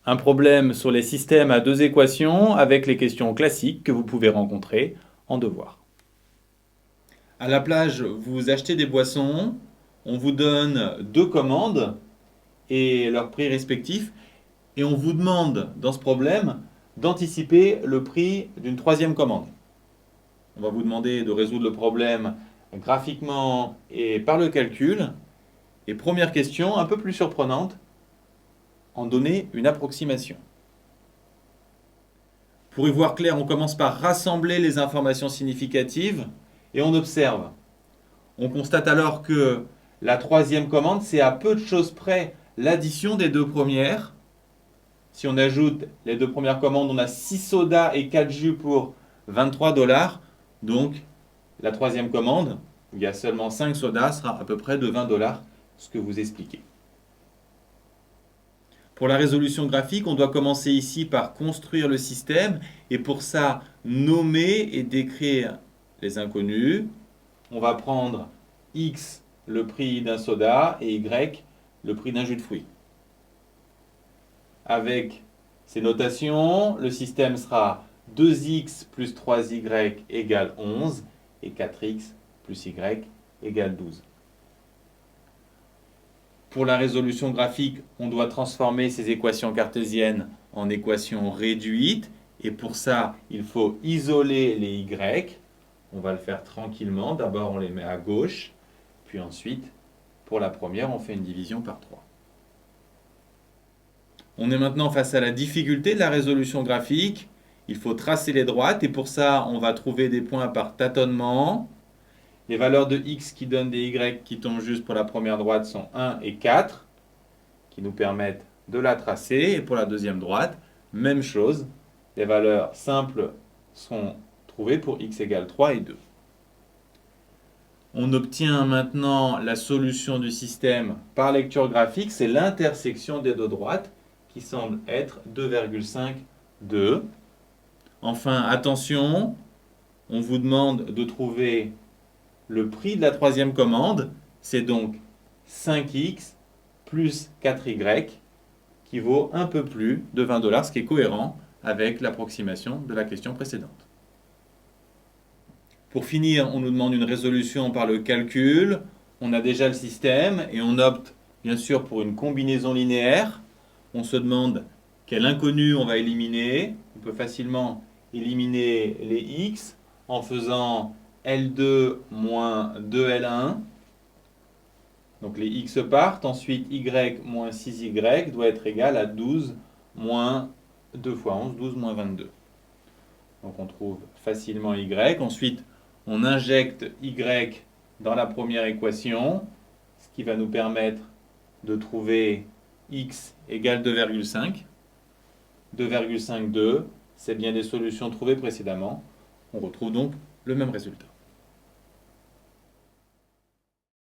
Un problème sur les systèmes à deux équations avec les questions classiques que vous pouvez rencontrer en devoir. À la plage, vous achetez des boissons, on vous donne deux commandes et leurs prix respectifs, et on vous demande dans ce problème d'anticiper le prix d'une troisième commande. On va vous demander de résoudre le problème graphiquement et par le calcul. Et première question, un peu plus surprenante, en donner une approximation. Pour y voir clair, on commence par rassembler les informations significatives et on observe. On constate alors que la troisième commande, c'est à peu de choses près l'addition des deux premières. Si on ajoute les deux premières commandes, on a 6 sodas et 4 jus pour 23 $. Donc, la troisième commande, où il y a seulement 5 sodas, sera à peu près de 20 $, ce que vous expliquez. Pour la résolution graphique, on doit commencer ici par construire le système et pour ça, nommer et décrire les inconnus. On va prendre X, le prix d'un soda, et Y, le prix d'un jus de fruits. Avec ces notations, le système sera 2x plus 3y égale 11 et 4x plus y égale 12. Pour la résolution graphique, on doit transformer ces équations cartésiennes en équations réduites. Et pour ça, il faut isoler les y. On va le faire tranquillement. D'abord, on les met à gauche. Puis ensuite, pour la première, on fait une division par 3. On est maintenant face à la difficulté de la résolution graphique. Il faut tracer les droites. Et pour ça, on va trouver des points par tâtonnement. Les valeurs de x qui donnent des y qui tombent juste pour la première droite sont 1 et 4, qui nous permettent de la tracer. Et pour la deuxième droite, même chose. Les valeurs simples sont trouvées pour x égale 3 et 2. On obtient maintenant la solution du système par lecture graphique. C'est l'intersection des deux droites qui semble être 2,5, 2. Enfin, attention, on vous demande de trouver le prix de la troisième commande, c'est donc 5x plus 4y qui vaut un peu plus de 20 $, ce qui est cohérent avec l'approximation de la question précédente. Pour finir, on nous demande une résolution par le calcul. On a déjà le système et on opte bien sûr pour une combinaison linéaire. On se demande quel inconnu on va éliminer. On peut facilement éliminer les x en faisant L2 moins 2L1. Donc les x partent. Ensuite, y moins 6y doit être égal à 12 moins 2 fois 11, 12 moins 22. Donc on trouve facilement y. Ensuite, on injecte y dans la première équation, ce qui va nous permettre de trouver x égale 2,5. 2,52, c'est bien des solutions trouvées précédemment. On retrouve donc le même résultat.